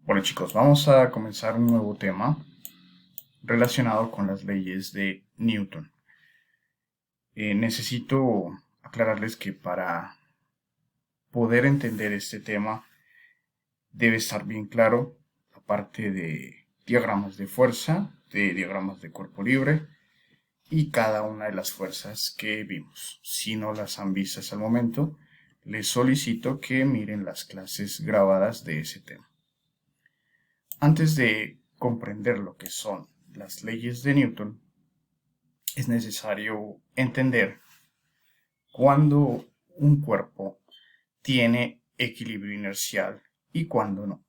Bueno chicos, vamos a comenzar un nuevo tema relacionado con las leyes de Newton. Necesito aclararles que para poder entender este tema debe estar bien claro la parte de diagramas de fuerza, de diagramas de cuerpo libre y cada una de las fuerzas que vimos. Si no las han visto hasta el momento, les solicito que miren las clases grabadas de ese tema. Antes de comprender lo que son las leyes de Newton, es necesario entender cuándo un cuerpo tiene equilibrio inercial y cuándo no.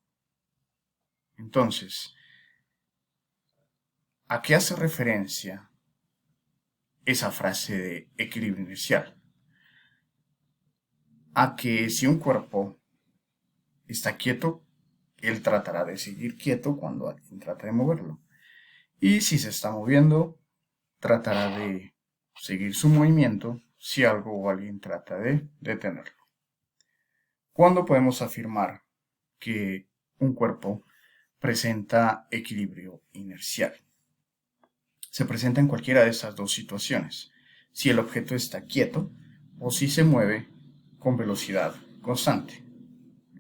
Entonces, ¿a qué hace referencia esa frase de equilibrio inercial? A que si un cuerpo está quieto, él tratará de seguir quieto cuando alguien trata de moverlo. Y si se está moviendo, tratará de seguir su movimiento si algo o alguien trata de detenerlo. ¿Cuándo podemos afirmar que un cuerpo presenta equilibrio inercial? Se presenta en cualquiera de estas dos situaciones, si el objeto está quieto o si se mueve con velocidad constante.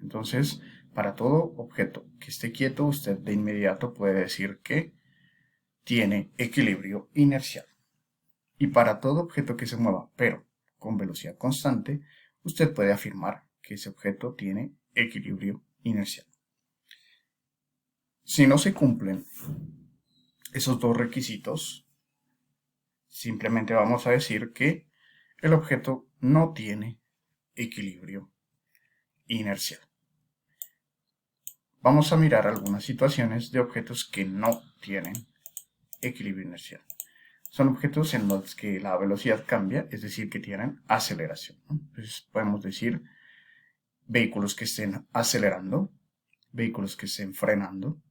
Entonces, para todo objeto que esté quieto, usted de inmediato puede decir que tiene equilibrio inercial. Y para todo objeto que se mueva, pero con velocidad constante, usted puede afirmar que ese objeto tiene equilibrio inercial. Si no se cumplen esos dos requisitos, simplemente vamos a decir que el objeto no tiene equilibrio inercial. Vamos a mirar algunas situaciones de objetos que no tienen equilibrio inercial. Son objetos en los que la velocidad cambia, es decir, que tienen aceleración, ¿no? Entonces podemos decir vehículos que estén acelerando, vehículos que estén frenando,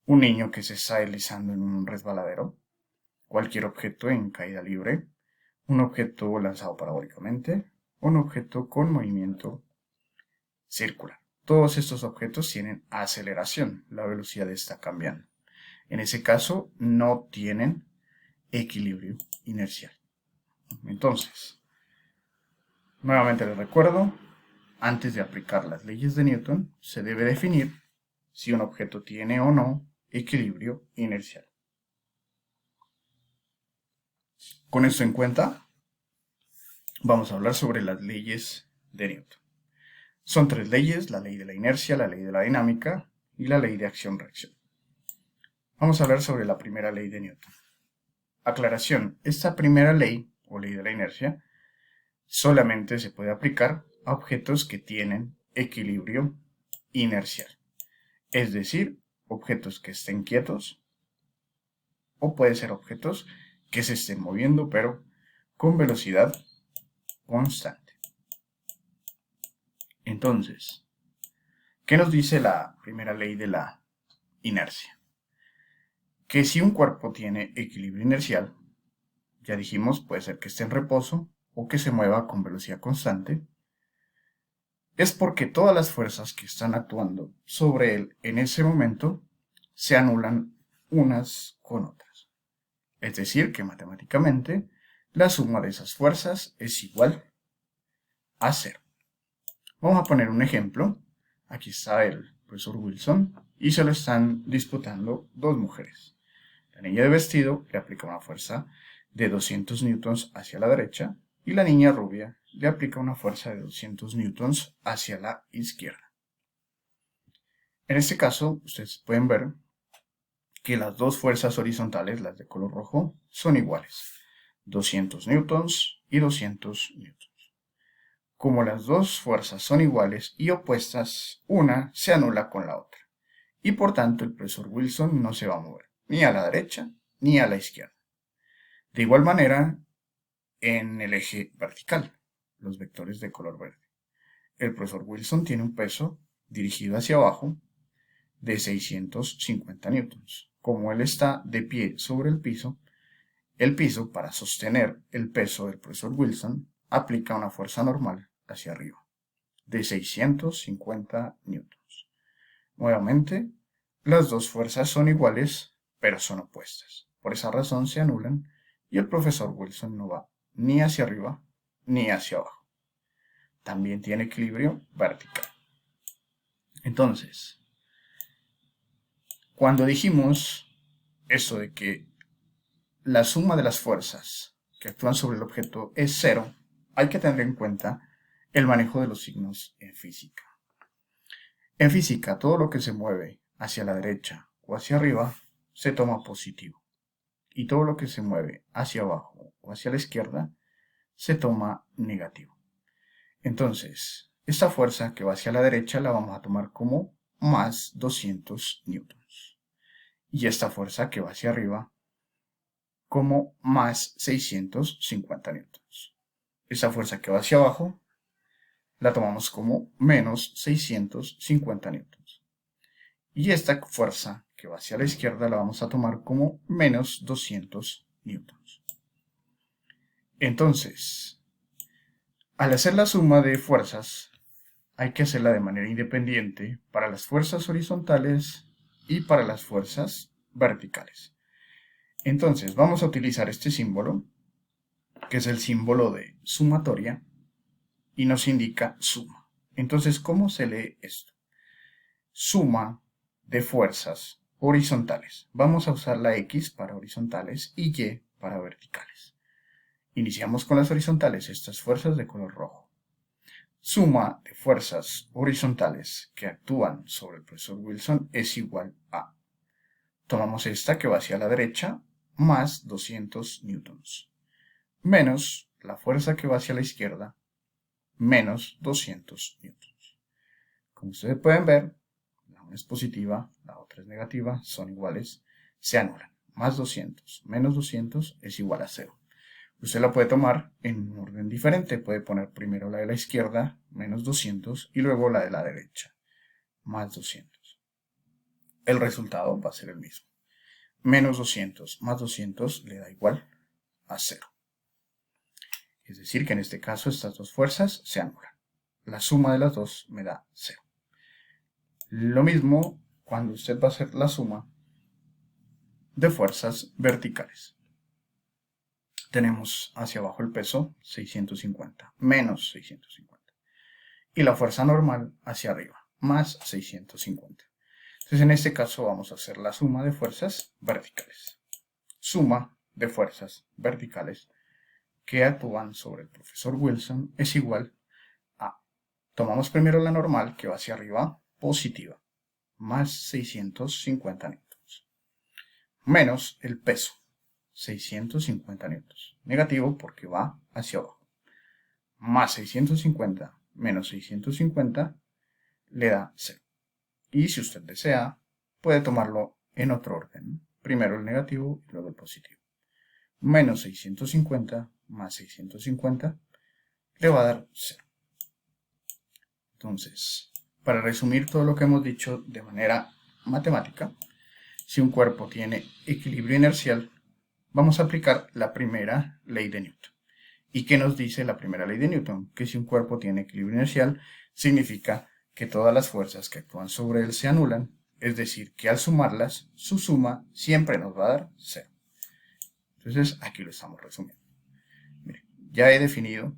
un niño que se está deslizando en un resbaladero, cualquier objeto en caída libre, un objeto lanzado parabólicamente, un objeto con movimiento circular. Todos estos objetos tienen aceleración, la velocidad está cambiando. En ese caso no tienen equilibrio inercial. Entonces, nuevamente les recuerdo, antes de aplicar las leyes de Newton, se debe definir si un objeto tiene o no equilibrio inercial. Con esto en cuenta, vamos a hablar sobre las leyes de Newton. Son tres leyes: la ley de la inercia, la ley de la dinámica y la ley de acción-reacción. Vamos a hablar sobre la primera ley de Newton. Aclaración: esta primera ley, o ley de la inercia, solamente se puede aplicar a objetos que tienen equilibrio inercial. Es decir, objetos que estén quietos, o puede ser objetos que se estén moviendo, pero con velocidad constante. Entonces, ¿qué nos dice la primera ley de la inercia? Que si un cuerpo tiene equilibrio inercial, ya dijimos, puede ser que esté en reposo o que se mueva con velocidad constante, es porque todas las fuerzas que están actuando sobre él en ese momento se anulan unas con otras. Es decir, que matemáticamente la suma de esas fuerzas es igual a cero. Vamos a poner un ejemplo. Aquí está el profesor Wilson y se lo están disputando dos mujeres. La niña de vestido le aplica una fuerza de 200 newtons hacia la derecha y la niña rubia le aplica una fuerza de 200 newtons hacia la izquierda. En este caso, ustedes pueden ver que las dos fuerzas horizontales, las de color rojo, son iguales. 200 newtons y 200 newtons. Como las dos fuerzas son iguales y opuestas, una se anula con la otra. Y por tanto el profesor Wilson no se va a mover, ni a la derecha ni a la izquierda. De igual manera, en el eje vertical, los vectores de color verde. El profesor Wilson tiene un peso dirigido hacia abajo de 650 newtons. Como él está de pie sobre el piso, para sostener el peso del profesor Wilson, aplica una fuerza normal hacia arriba, de 650 newtons. Nuevamente, las dos fuerzas son iguales, pero son opuestas. Por esa razón se anulan y el profesor Wilson no va ni hacia arriba ni hacia abajo. También tiene equilibrio vertical. Entonces, cuando dijimos eso de que la suma de las fuerzas que actúan sobre el objeto es cero, hay que tener en cuenta el manejo de los signos en física. En física, todo lo que se mueve hacia la derecha o hacia arriba se toma positivo. Y todo lo que se mueve hacia abajo o hacia la izquierda se toma negativo. Entonces, esta fuerza que va hacia la derecha la vamos a tomar como más 200 newtons. Y esta fuerza que va hacia arriba como más 650 newtons. Esa fuerza que va hacia abajo la tomamos como menos 650 newtons. Y esta fuerza que va hacia la izquierda la vamos a tomar como menos 200 newtons. Entonces, al hacer la suma de fuerzas, hay que hacerla de manera independiente para las fuerzas horizontales y para las fuerzas verticales. Entonces, vamos a utilizar este símbolo, que es el símbolo de sumatoria, y nos indica suma. Entonces, ¿cómo se lee esto? Suma de fuerzas horizontales. Vamos a usar la X para horizontales y Y para verticales. Iniciamos con las horizontales, estas fuerzas de color rojo. Suma de fuerzas horizontales que actúan sobre el profesor Wilson es igual a. Tomamos esta que va hacia la derecha, más 200 newtons, menos la fuerza que va hacia la izquierda, menos 200 newtons. Como ustedes pueden ver, la una es positiva, la otra es negativa, son iguales, se anulan. Más 200 menos 200 es igual a 0. Usted la puede tomar en un orden diferente. Puede poner primero la de la izquierda, menos 200, y luego la de la derecha, más 200. El resultado va a ser el mismo. Menos 200 más 200 le da igual a 0. Es decir, que en este caso estas dos fuerzas se anulan. La suma de las dos me da 0. Lo mismo cuando usted va a hacer la suma de fuerzas verticales. Tenemos hacia abajo el peso 650, menos 650. Y la fuerza normal hacia arriba, más 650. Entonces en este caso vamos a hacer la suma de fuerzas verticales. Suma de fuerzas verticales que actúan sobre el profesor Wilson es igual a, tomamos primero la normal que va hacia arriba, positiva, más 650 newtons, menos el peso, 650 newtons, negativo porque va hacia abajo, más 650 menos 650 le da 0. Y si usted desea, puede tomarlo en otro orden, primero el negativo y luego el positivo. Menos 650 más 650 le va a dar 0. Entonces, para resumir todo lo que hemos dicho de manera matemática, si un cuerpo tiene equilibrio inercial, vamos a aplicar la primera ley de Newton. ¿Y qué nos dice la primera ley de Newton? Que si un cuerpo tiene equilibrio inercial, significa que todas las fuerzas que actúan sobre él se anulan, es decir, que al sumarlas, su suma siempre nos va a dar 0. Entonces, aquí lo estamos resumiendo. Miren, ya he definido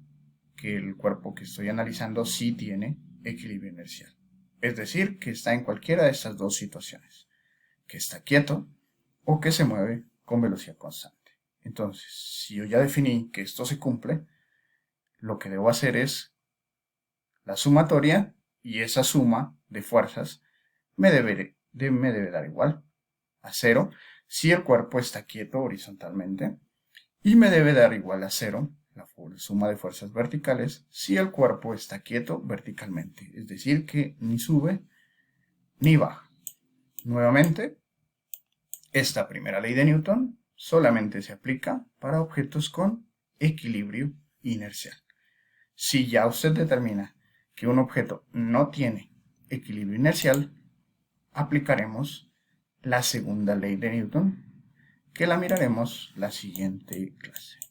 que el cuerpo que estoy analizando sí tiene equilibrio inercial. Es decir, que está en cualquiera de estas dos situaciones, que está quieto o que se mueve con velocidad constante. Entonces, si yo ya definí que esto se cumple, lo que debo hacer es la sumatoria y esa suma de fuerzas me debe dar igual a 0 si el cuerpo está quieto horizontalmente y me debe dar igual a 0 la suma de fuerzas verticales si el cuerpo está quieto verticalmente, es decir, que ni sube ni baja. Nuevamente, esta primera ley de Newton solamente se aplica para objetos con equilibrio inercial. Si ya usted determina que un objeto no tiene equilibrio inercial, aplicaremos la segunda ley de Newton, que la miraremos la siguiente clase.